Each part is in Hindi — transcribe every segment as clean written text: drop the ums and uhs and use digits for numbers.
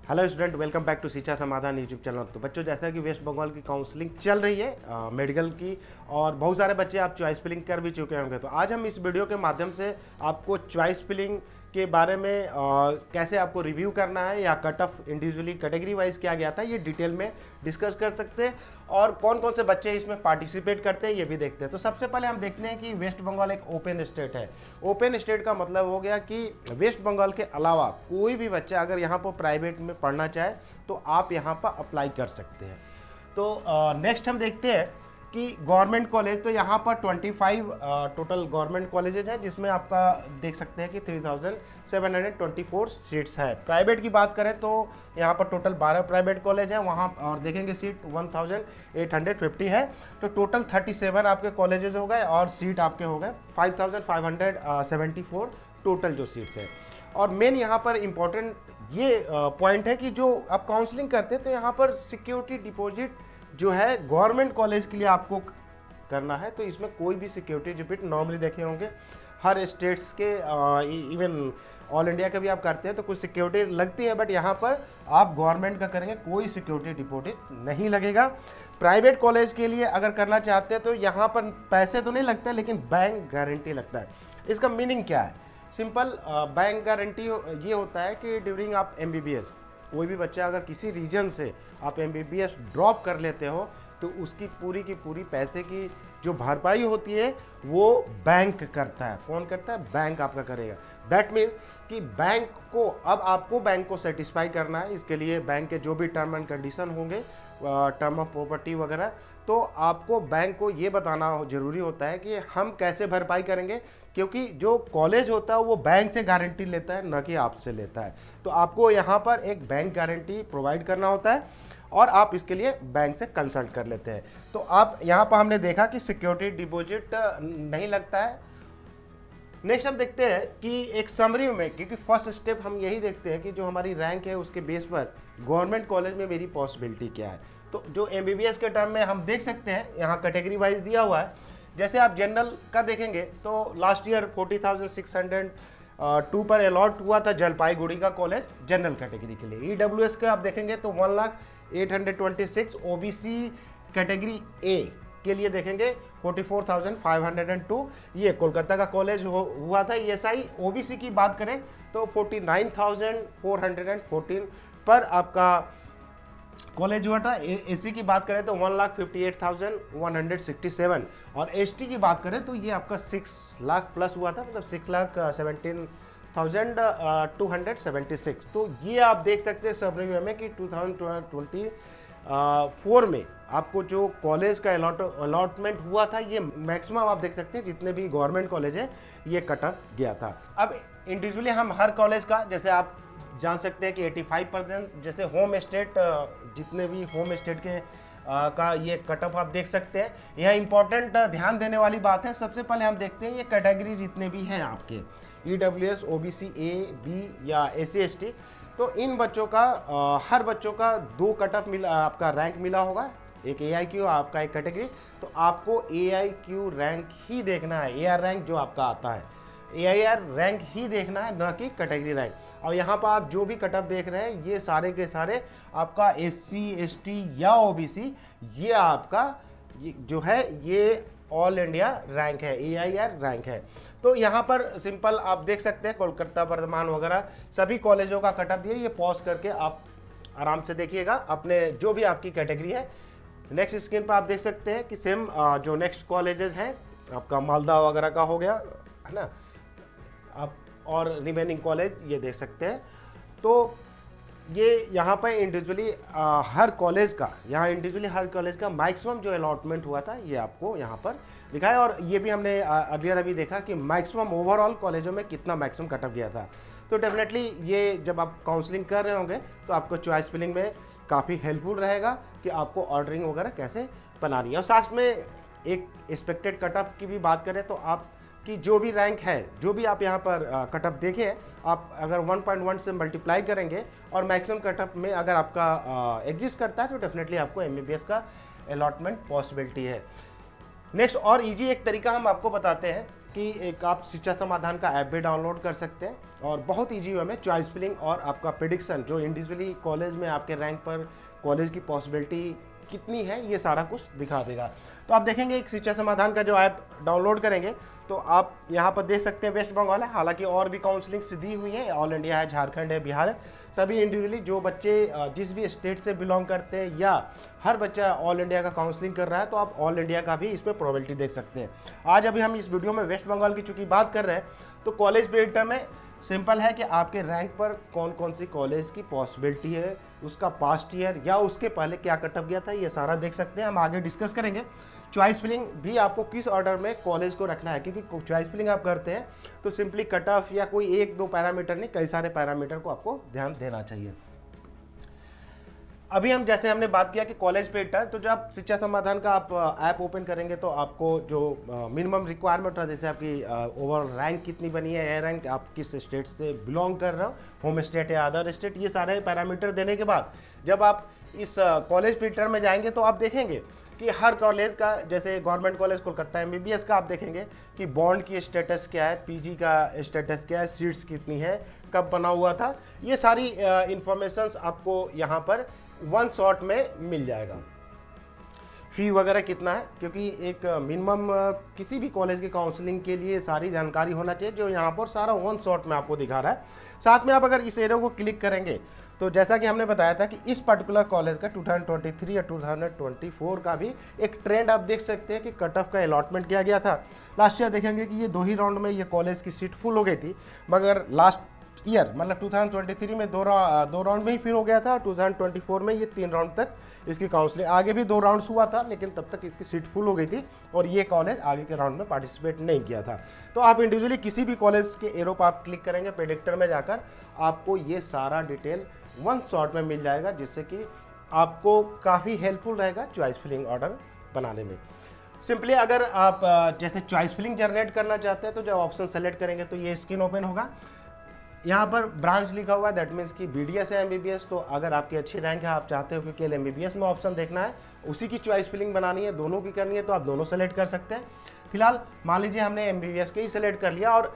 Hello student, welcome back to Shiksha Samadhan YouTube channel. तो बच्चों, जैसा कि वेस्ट बंगाल की काउंसलिंग चल रही है मेडिकल की, और बहुत सारे बच्चे आप चॉइस फिलिंग कर भी चुके होंगे। तो आज हम इस वीडियो के माध्यम से आपको चॉइस फिलिंग के बारे में कैसे आपको रिव्यू करना है या cut off individually category wise किया गया था, ये डिटेल में डिस्कस कर सकते हैं। और कौन कौन से बच्चे इसमें पार्टिसिपेट करते हैं ये भी देखते हैं। तो सबसे पहले हम देखते हैं कि वेस्ट बंगाल एक ओपन स्टेट है। ओपन स्टेट का मतलब हो गया कि वेस्ट बंगाल के अलावा कोई भी बच्चा अगर यहाँ पर प्राइवेट में पढ़ना चाहे तो आप यहाँ पर अप्लाई कर सकते हैं। तो नेक्स्ट हम देखते हैं कि गवर्नमेंट कॉलेज। तो यहाँ पर 25 टोटल गवर्नमेंट कॉलेजेज हैं, जिसमें आपका देख सकते हैं कि 3724 सीट्स है। प्राइवेट की बात करें तो यहाँ पर टोटल 12 प्राइवेट कॉलेज हैं वहाँ, और देखेंगे सीट 1850 है। तो टोटल 37 आपके कॉलेजेज हो गए और सीट आपके हो गए 5574 टोटल जो सीट्स है। और मेन यहाँ पर इम्पोर्टेंट ये पॉइंट है कि जो आप काउंसलिंग करते हैं तो यहाँ पर सिक्योरिटी डिपॉजिट जो है गवर्नमेंट कॉलेज के लिए आपको करना है। तो इसमें कोई भी सिक्योरिटी डिपॉजिट नॉर्मली देखे होंगे हर स्टेट्स के, इवन ऑल इंडिया के भी आप करते हैं तो कुछ सिक्योरिटी लगती है, बट यहाँ पर आप गवर्नमेंट का करेंगे कोई सिक्योरिटी डिपॉजिट नहीं लगेगा। प्राइवेट कॉलेज के लिए अगर करना चाहते हैं तो यहाँ पर पैसे तो नहीं लगते, लेकिन बैंक गारंटी लगता है। इसका मीनिंग क्या है? सिंपल, बैंक गारंटी ये होता है कि ड्यूरिंग आप एमबीबीएस, कोई भी बच्चा अगर किसी रीजन से आप एमबीबीएस ड्रॉप कर लेते हो तो उसकी पूरी की पूरी पैसे की जो भरपाई होती है वो बैंक करता है। कौन करता है? बैंक आपका करेगा। दैट मीन कि बैंक को, अब आपको बैंक को सेटिस्फाई करना है। इसके लिए बैंक के जो भी टर्म एंड कंडीशन होंगे, टर्म ऑफ प्रॉपर्टी वगैरह, तो आपको बैंक को ये बताना जरूरी होता है कि हम कैसे भरपाई करेंगे, क्योंकि जो कॉलेज होता है वो बैंक से गारंटी लेता है, न कि आपसे लेता है। तो आपको यहाँ पर एक बैंक गारंटी प्रोवाइड करना होता है और आप इसके लिए बैंक से कंसल्ट कर लेते हैं। तो आप यहाँ पर हमने देखा कि सिक्योरिटी डिपॉजिट नहीं लगता है। नेक्स्ट हम देखते हैं कि एक समरी में, क्योंकि फर्स्ट स्टेप हम यही देखते हैं कि जो हमारी रैंक है उसके बेस पर गवर्नमेंट कॉलेज में मेरी पॉसिबिलिटी क्या है। तो जो एमबीबीएस के टर्म में हम देख सकते हैं यहाँ कैटेगरी वाइज दिया हुआ है। जैसे आप जनरल का देखेंगे तो लास्ट ईयर 40,602 पर अलॉट हुआ था जलपाईगुड़ी का कॉलेज जनरल कैटेगरी के लिए। ईडब्ल्यूएस का आप देखेंगे तो 1,0826, ओबीसी कैटेगरी ए के लिए देखेंगे 44,502। ये कोलकाता का कॉलेज हुआ था। ईएसआई ओबीसी की बात करें तो 49,414 पर आपका कॉलेज हुआ था। एससी की बात करें तो 1,58,167, और एसटी की बात करें तो ये आपका 6 लाख प्लस हुआ था, मतलब 6,17,276। तो ये आप देख सकते हैं सब रिव्यू में कि 2024 में आपको जो कॉलेज का अलॉटमेंट हुआ था, ये मैक्सिमम आप देख सकते हैं जितने भी गवर्नमेंट कॉलेज है ये कट ऑफ गया था। अब इंडिविजुअली हम हर कॉलेज का, जैसे आप जान सकते हैं कि 85% जैसे होम स्टेट, जितने भी होम स्टेट के का ये कट ऑफ आप देख सकते हैं। यह इंपॉर्टेंट ध्यान देने वाली बात है। सबसे पहले हम देखते हैं ये कैटेगरी जितने भी हैं आपके, ईडब्ल्यूएस, ओबीसी, ए, बी या एससी एसटी, तो इन बच्चों का हर बच्चों का 2 कट ऑफ मिला, आपका रैंक मिला होगा। एक AIQ, आपका एक कैटेगरी। तो आपको AIQ रैंक ही देखना है, AR रैंक जो आपका आता है, AIR रैंक ही देखना है, ना कि कैटेगरी रैंक। और यहाँ पर आप जो भी कट ऑफ देख रहे हैं ये सारे के सारे आपका SC ST या OBC, ये आपका जो है ये ऑल इंडिया रैंक है, AIR रैंक है। तो यहाँ पर सिंपल आप देख सकते हैं कोलकाता, बर्धमान वगैरह सभी कॉलेजों का कट ऑफ दिए। ये पॉज करके आप आराम से देखिएगा अपने जो भी आपकी कैटेगरी है। नेक्स्ट स्क्रीन पर आप देख सकते हैं कि सेम जो नेक्स्ट कॉलेजेस हैं आपका मालदा वगैरह का हो गया है ना, आप और रिमेनिंग कॉलेज ये देख सकते हैं। तो ये यहाँ पर इंडिविजुअली हर कॉलेज का, यहाँ इंडिविजुअली हर कॉलेज का मैक्सिमम जो अलॉटमेंट हुआ था ये आपको यहाँ पर दिखाया। और ये भी हमने अर्लियर अभी देखा कि मैक्सिमम ओवरऑल कॉलेजों में कितना मैक्सिमम कट ऑफ गया था। तो डेफिनेटली ये जब आप काउंसलिंग कर रहे होंगे तो आपको चॉइस फिलिंग में काफ़ी हेल्पफुल रहेगा कि आपको ऑर्डरिंग वगैरह कैसे बनानी है। और साथ में एक एक्सपेक्टेड कट ऑफ की भी बात करें तो आप कि जो भी रैंक है, जो भी आप यहाँ पर कट ऑफ देखें, आप अगर 1.1 से मल्टीप्लाई करेंगे और मैक्सिमम कट ऑफ में अगर आपका एग्जिस्ट करता है तो डेफिनेटली आपको एमबीबीएस का अलॉटमेंट पॉसिबिलिटी है। नेक्स्ट और इजी एक तरीका हम आपको बताते हैं कि एक आप शिक्षा समाधान का ऐप भी डाउनलोड कर सकते हैं और बहुत ईजी वे में चॉइस फिलिंग और आपका प्रिडिक्शन जो इंडिविजुअली कॉलेज में आपके रैंक पर कॉलेज की पॉसिबिलिटी कितनी है ये सारा कुछ दिखा देगा। तो आप देखेंगे एक शिक्षा समाधान का जो ऐप डाउनलोड करेंगे तो आप यहाँ पर देख सकते हैं वेस्ट बंगाल है, हालांकि और भी काउंसलिंग दी हुई है, ऑल इंडिया है, झारखंड है, बिहार है, सभी इंडिविजुअली जो बच्चे जिस भी स्टेट से बिलोंग करते हैं या हर बच्चा ऑल इंडिया का काउंसलिंग कर रहा है तो आप ऑल इंडिया का भी इस पर प्रोबेबिलिटी देख सकते हैं। आज अभी हम इस वीडियो में वेस्ट बंगाल की चूंकि बात कर रहे हैं तो कॉलेज प्रेडिक्टर में सिंपल है कि आपके रैंक पर कौन कौन सी कॉलेज की पॉसिबिलिटी है, उसका पास्ट ईयर या उसके पहले क्या कटअप गया था, ये सारा देख सकते हैं। हम आगे डिस्कस करेंगे चॉइस फिलिंग भी आपको किस ऑर्डर में कॉलेज को रखना है, क्योंकि चॉइस फिलिंग आप करते हैं तो सिंपली कट ऑफ या कोई एक दो पैरामीटर नहीं, कई सारे पैरामीटर को आपको ध्यान देना चाहिए। अभी हम जैसे हमने बात किया कि कॉलेज प्रेडिक्टर, तो जब आप शिक्षा समाधान का आप ऐप ओपन करेंगे तो आपको जो मिनिमम रिक्वायरमेंट है, जैसे आपकी ओवरऑल रैंक कितनी बनी है, ए रैंक, आप किस स्टेट से बिलोंग कर रहे हो, होम स्टेट या अदर स्टेट, ये सारे पैरामीटर देने के बाद जब आप इस कॉलेज प्रेडिक्टर में जाएंगे तो आप देखेंगे कि हर कॉलेज का, जैसे गवर्नमेंट कॉलेज कोलकाता एमबीबीएस का आप देखेंगे कि बॉन्ड की स्टेटस क्या है, पीजी का स्टेटस क्या है, सीट्स कितनी है, कब बना हुआ था, ये सारी इंफॉर्मेशंस आपको यहाँ पर वन शॉट में मिल जाएगा। फी वगैरह कितना है, क्योंकि एक मिनिमम किसी भी कॉलेज के काउंसलिंग के लिए सारी जानकारी होना चाहिए जो यहाँ पर सारा वन शॉट में आपको दिखा रहा है। साथ में आप अगर इस एरो को क्लिक करेंगे तो जैसा कि हमने बताया था कि इस पर्टिकुलर कॉलेज का 2023 या 2024 का भी एक ट्रेंड आप देख सकते हैं कि कट ऑफ का अलॉटमेंट किया गया था। लास्ट ईयर देखेंगे कि ये 2 ही राउंड में ये कॉलेज की सीट फुल हो गई थी, मगर लास्ट ईयर मतलब 2023 में दो राउंड में ही फिल हो गया था, 2024 में ये 3 राउंड तक इसकी काउंसलिंग, आगे भी 2 राउंड्स हुआ था लेकिन तब तक इसकी सीट फुल हो गई थी और ये कॉलेज आगे के राउंड में पार्टिसिपेट नहीं किया था। तो आप इंडिविजुअली किसी भी कॉलेज के एरो पर आप क्लिक करेंगे प्रेडिक्टर में जाकर, आपको ये सारा डिटेल वन शॉट में मिल जाएगा, जिससे कि आपको काफ़ी हेल्पफुल रहेगा चॉइस फिलिंग ऑर्डर बनाने में। सिंपली अगर आप जैसे चॉइस फिलिंग जनरेट करना चाहते हैं तो जब ऑप्शन सेलेक्ट करेंगे तो ये स्क्रीन ओपन होगा, यहाँ पर ब्रांच लिखा हुआ है, दैट मीन्स कि बीडीएस है एमबीबीएस, तो अगर आपकी अच्छी रैंक है, आप चाहते हो कि केवल एमबीबीएस में ऑप्शन देखना है, उसी की चॉइस फिलिंग बनानी है, दोनों की करनी है तो आप दोनों सेलेक्ट कर सकते हैं। फिलहाल मान लीजिए हमने एमबीबीएस के ही सेलेक्ट कर लिया और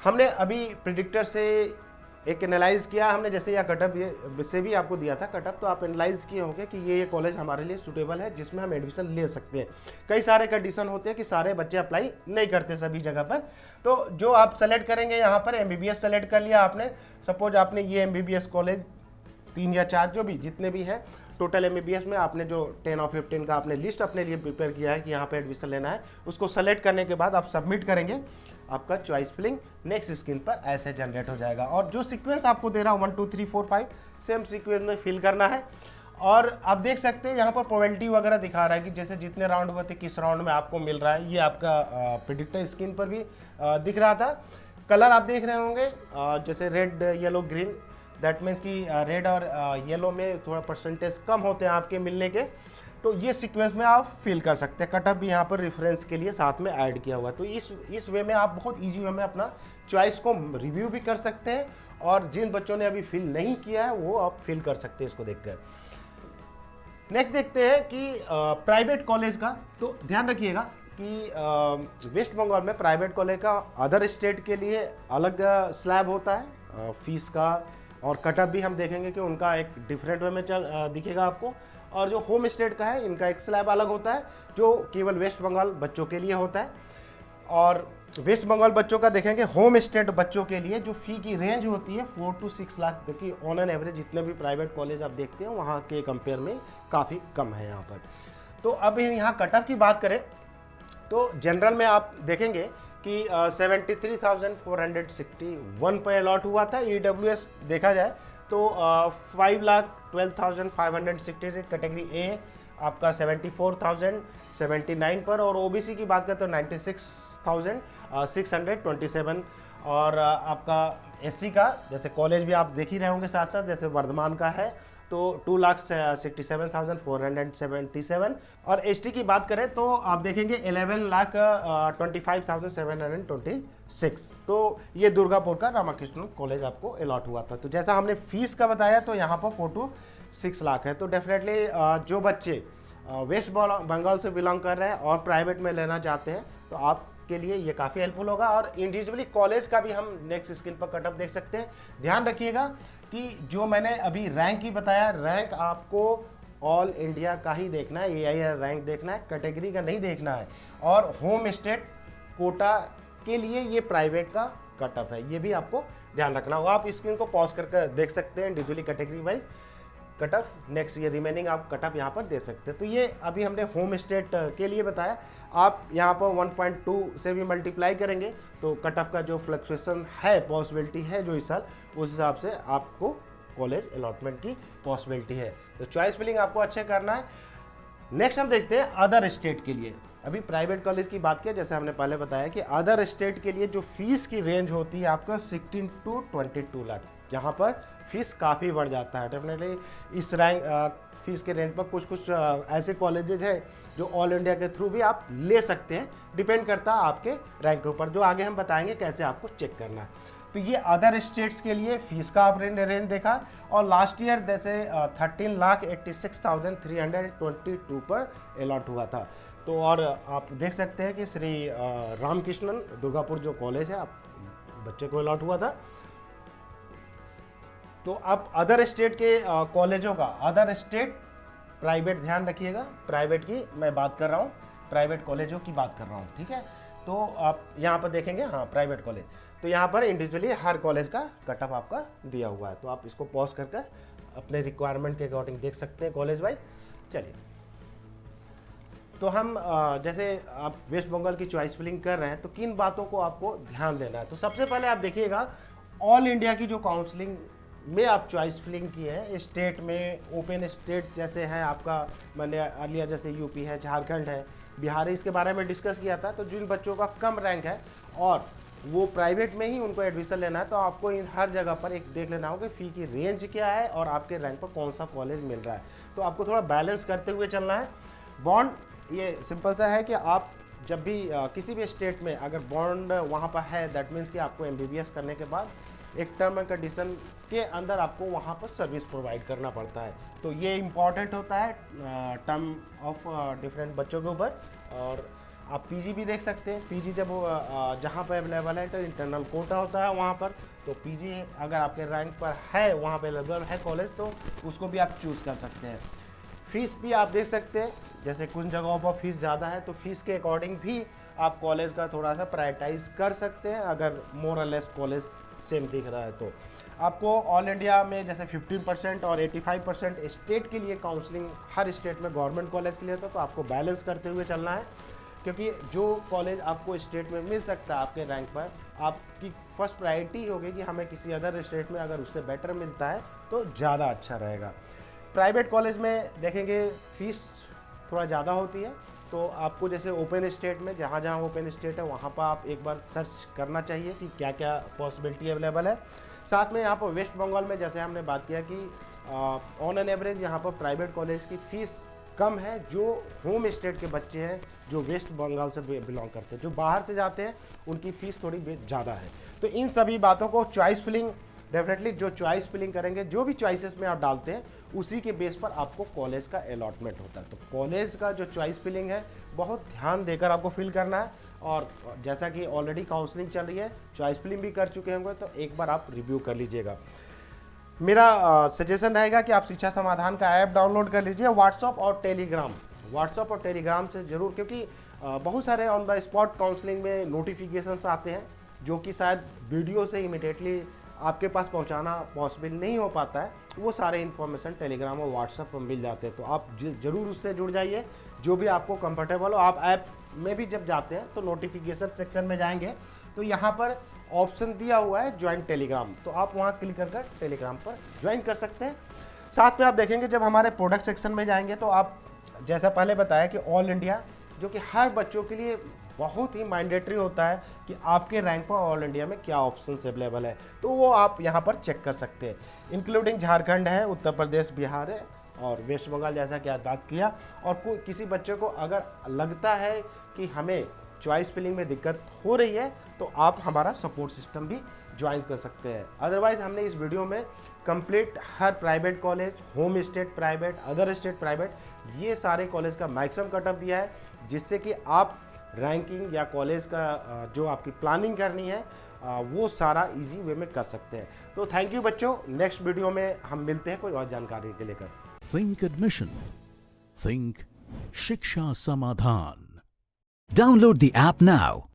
हमने अभी प्रिडिक्टर से एक एनालाइज किया, हमने जैसे यह कटअप से भी आपको दिया था कटअप, तो आप एनालाइज किए होंगे कि ये कॉलेज हमारे लिए सूटेबल है जिसमें हम एडमिशन ले सकते हैं। कई सारे कंडीशन होते हैं कि सारे बच्चे अप्लाई नहीं करते सभी जगह पर, तो जो आप सेलेक्ट करेंगे यहाँ पर एमबीबीएस सेलेक्ट कर लिया आपने, सपोज आपने ये एमबीबीएस कॉलेज 3 या 4 जो भी जितने भी हैं टोटल एमबीबीएस में आपने जो 10 और 15 का आपने लिस्ट अपने लिए प्रिपेयर किया है कि यहाँ पे एडमिशन लेना है, उसको सेलेक्ट करने के बाद आप सबमिट करेंगे, आपका चॉइस फिलिंग नेक्स्ट स्क्रीन पर ऐसे जनरेट हो जाएगा और जो सीक्वेंस आपको दे रहा है 1 2 3 4 5 सेम सीक्वेंस में फिल करना है। और आप देख सकते हैं यहाँ पर प्रोबेबिलिटी वगैरह दिखा रहा है कि जैसे जितने राउंड हुए थे किस राउंड में आपको मिल रहा है, ये आपका प्रेडिक्टर स्क्रीन पर भी दिख रहा था। कलर आप देख रहे होंगे जैसे red yellow green, that means कि रेड और येलो में थोड़ा परसेंटेज कम होते हैं आपके मिलने के, तो ये सीक्वेंस में आप फिल कर सकते हैं। कटअप भी यहाँ पर रेफरेंस के लिए साथ में ऐड किया हुआ है, तो इस वे में आप बहुत इजी वे में अपना चॉइस को रिव्यू भी कर सकते हैं और जिन बच्चों ने अभी फिल नहीं किया है वो आप फिल कर सकते हैं इसको देखकर। नेक्स्ट देखते हैं कि प्राइवेट कॉलेज का, तो ध्यान रखिएगा कि वेस्ट बंगाल में प्राइवेट कॉलेज का अदर स्टेट के लिए अलग स्लैब होता है फीस का, और कटअप भी हम देखेंगे कि उनका एक डिफरेंट वे में दिखेगा आपको, और जो होम स्टेट का है इनका एक स्लैब अलग होता है जो केवल वेस्ट बंगाल बच्चों के लिए होता है। और वेस्ट बंगाल बच्चों का देखेंगे होम स्टेट बच्चों के लिए जो फी की रेंज होती है 4 to 6 लाख, देखिए ऑन एन एवरेज जितने भी प्राइवेट कॉलेज आप देखते हैं वहाँ के कंपेयर में काफ़ी कम है यहाँ पर। तो अब यहाँ कटअप की बात करें तो जनरल में आप देखेंगे कि 73,461 पर अलॉट हुआ था। EWS देखा जाए तो 5,12,566 कैटेगरी ए आपका 74,079 पर, और ओबीसी की बात करें तो 96,627, और आपका एससी का जैसे कॉलेज भी आप देख ही रहे होंगे साथ साथ, जैसे वर्धमान का है तो 2,67,477, और एसटी की बात करें तो आप देखेंगे 11,25,726। तो ये दुर्गापुर का रामाकृष्ण कॉलेज आपको अलॉट हुआ था। तो जैसा हमने फीस का बताया तो यहाँ पर 4 to 6 लाख है। तो डेफिनेटली जो बच्चे वेस्ट बंगाल से बिलोंग कर रहे हैं और प्राइवेट में लेना चाहते हैं तो आप के लिए ये काफ़ी हेल्पफुल होगा। और इंडिविजुअली कॉलेज का भी हम नेक्स्ट स्क्रीन पर कट ऑफ देख सकते हैं। ध्यान रखिएगा कि जो मैंने अभी रैंक ही बताया, रैंक आपको ऑल इंडिया का ही देखना है, AIR रैंक देखना है, कैटेगरी का नहीं देखना है। और होम स्टेट कोटा के लिए ये प्राइवेट का कट ऑफ है, ये भी आपको ध्यान रखना होगा। आप स्क्रीन को पॉज करके देख सकते हैं individually category wise cut off, next ये रिमेनिंग आप कट ऑफ यहाँ पर दे सकते हैं। तो ये अभी हमने होम स्टेट के लिए बताया। आप यहाँ पर 1.2 से भी मल्टीप्लाई करेंगे तो कट ऑफ का जो फ्लक्चुएशन है, पॉसिबिलिटी है जो इस साल, उस हिसाब से आपको कॉलेज अलॉटमेंट की पॉसिबिलिटी है। तो चॉइस फिलिंग आपको अच्छे करना है। नेक्स्ट हम देखते हैं अदर स्टेट के लिए। अभी प्राइवेट कॉलेज की बात किया, जैसे हमने पहले बताया कि अदर स्टेट के लिए जो फीस की रेंज होती है आपका 16 to 22 लाख, यहाँ पर फीस काफ़ी बढ़ जाता है। डेफिनेटली इस रैंक फीस के रेंज पर कुछ ऐसे कॉलेजेस हैं जो ऑल इंडिया के थ्रू भी आप ले सकते हैं, डिपेंड करता है आपके रैंक के ऊपर, जो आगे हम बताएंगे कैसे आपको चेक करना है। तो ये अदर स्टेट्स के लिए फीस का आप रेंज देखा। और लास्ट ईयर जैसे 13,86,322 पर अलॉट हुआ था। तो और आप देख सकते हैं कि श्री रामकृष्णन दुर्गापुर जो कॉलेज है, आप बच्चे को अलॉट हुआ था। तो अब अदर स्टेट के कॉलेजों का, अदर स्टेट प्राइवेट, ध्यान रखिएगा प्राइवेट की मैं बात कर रहा हूँ, प्राइवेट कॉलेजों की बात कर रहा हूँ, ठीक है। तो आप यहाँ पर देखेंगे, हाँ प्राइवेट कॉलेज, तो यहाँ पर इंडिविजुअली हर कॉलेज का कट ऑफ आपका दिया हुआ है। तो आप इसको पॉज कर अपने रिक्वायरमेंट के अकॉर्डिंग देख सकते हैं कॉलेज वाइज। चलिए, तो हम जैसे आप वेस्ट बंगाल की चॉइस फिलिंग कर रहे हैं तो किन बातों को आपको ध्यान देना है। तो सबसे पहले आप देखिएगा ऑल इंडिया की जो काउंसलिंग में आप चॉइस फिलिंग की है, स्टेट में ओपन स्टेट जैसे है आपका, मैंने अर्लियर जैसे यूपी है, झारखंड है, बिहार है, इसके बारे में डिस्कस किया था। तो जिन बच्चों का कम रैंक है और वो प्राइवेट में ही उनको एडमिशन लेना है, तो आपको इन हर जगह पर एक देख लेना होगा फ़ी की रेंज क्या है और आपके रैंक पर कौन सा कॉलेज मिल रहा है। तो आपको थोड़ा बैलेंस करते हुए चलना है। बॉन्ड ये सिंपल सा है कि आप जब भी किसी भी स्टेट में अगर बॉन्ड वहाँ पर है, दैट मीन्स कि आपको MBBS करने के बाद एक टर्म एंड कंडीशन के अंदर आपको वहाँ पर सर्विस प्रोवाइड करना पड़ता है। तो ये इम्पॉर्टेंट होता है टर्म ऑफ डिफरेंट बच्चों के ऊपर। और आप PG भी देख सकते हैं, PG जब जहाँ पर अवेलेबल है, तो इंटरनल कोटा होता है वहाँ पर, तो PG अगर आपके रैंक पर है, वहाँ पर अवेलेबल है कॉलेज, तो उसको भी आप चूज़ कर सकते हैं। फीस भी आप देख सकते हैं, जैसे कुछ जगहों पर फीस ज़्यादा है तो फीस के अकॉर्डिंग भी आप कॉलेज का थोड़ा सा प्रायोरिटाइज कर सकते हैं, अगर मोर और लेस कॉलेज सेम दिख रहा है। तो आपको ऑल इंडिया में जैसे 15% और 85% स्टेट के लिए काउंसलिंग हर स्टेट में गवर्नमेंट कॉलेज के लिए होता है। तो आपको बैलेंस करते हुए चलना है, क्योंकि जो कॉलेज आपको स्टेट में मिल सकता है आपके रैंक पर, आपकी फर्स्ट प्रायोरिटी होगी कि हमें किसी अदर स्टेट में अगर उससे बेटर मिलता है तो ज़्यादा अच्छा रहेगा। प्राइवेट कॉलेज में देखेंगे फीस थोड़ा ज़्यादा होती है, तो आपको जैसे ओपन स्टेट में जहाँ जहाँ ओपन स्टेट है वहाँ पर आप एक बार सर्च करना चाहिए कि क्या क्या पॉसिबिलिटी अवेलेबल है। साथ में यहाँ पर वेस्ट बंगाल में जैसे हमने बात किया कि ऑन एन एवरेज यहाँ पर प्राइवेट कॉलेज की फ़ीस कम है, जो होम स्टेट के बच्चे हैं जो वेस्ट बंगाल से बिलोंग करते हैं, जो बाहर से जाते हैं उनकी फ़ीस थोड़ी ज़्यादा है। तो इन सभी बातों को चॉइस फिलिंग, डेफिनेटली जो चॉइस फिलिंग करेंगे, जो भी चॉइसेस में आप डालते हैं उसी के बेस पर आपको कॉलेज का अलॉटमेंट होता है। तो कॉलेज का जो चॉइस फिलिंग है बहुत ध्यान देकर आपको फिल करना है। और जैसा कि ऑलरेडी काउंसलिंग चल रही है, चॉइस फिलिंग भी कर चुके होंगे, तो एक बार आप रिव्यू कर लीजिएगा। मेरा सजेशन रहेगा कि आप शिक्षा समाधान का ऐप डाउनलोड कर लीजिए, व्हाट्सअप और टेलीग्राम से ज़रूर, क्योंकि बहुत सारे ऑन द स्पॉट काउंसलिंग में नोटिफिकेशंस आते हैं जो कि शायद वीडियो से इमीडिएटली आपके पास पहुंचाना पॉसिबल नहीं हो पाता है। वो सारे इन्फॉर्मेशन टेलीग्राम और व्हाट्सएप पर मिल जाते हैं। तो आप ज़रूर उससे जुड़ जाइए, जो भी आपको कंफर्टेबल हो। आप ऐप में भी जब जाते हैं तो नोटिफिकेशन सेक्शन में जाएंगे तो यहाँ पर ऑप्शन दिया हुआ है ज्वाइन टेलीग्राम, तो आप वहाँ क्लिक कर टेलीग्राम पर ज्वाइन कर सकते हैं। साथ में आप देखेंगे जब हमारे प्रोडक्ट सेक्शन में जाएंगे तो आप जैसा पहले बताया कि ऑल इंडिया, जो कि हर बच्चों के लिए बहुत ही मैंडेटरी होता है कि आपके रैंक पर ऑल इंडिया में क्या ऑप्शंस अवेलेबल है, तो वो आप यहाँ पर चेक कर सकते हैं। इंक्लूडिंग झारखंड है, उत्तर प्रदेश, बिहार है और वेस्ट बंगाल, जैसा कि आज बात किया। और कोई किसी बच्चे को अगर लगता है कि हमें चॉइस फिलिंग में दिक्कत हो रही है तो आप हमारा सपोर्ट सिस्टम भी ज्वाइन कर सकते हैं। अदरवाइज हमने इस वीडियो में कंप्लीट हर private college, home state private, other state private, ये सारे कॉलेज का मैक्सिमम कट ऑफ दिया है, जिससे कि आप रैंकिंग या कॉलेज का जो आपकी प्लानिंग करनी है वो सारा इजी वे में कर सकते हैं। तो थैंक यू बच्चों, नेक्स्ट वीडियो में हम मिलते हैं कोई और जानकारी के लेकर। थिंक एडमिशन, थिंक शिक्षा समाधान। Download the app now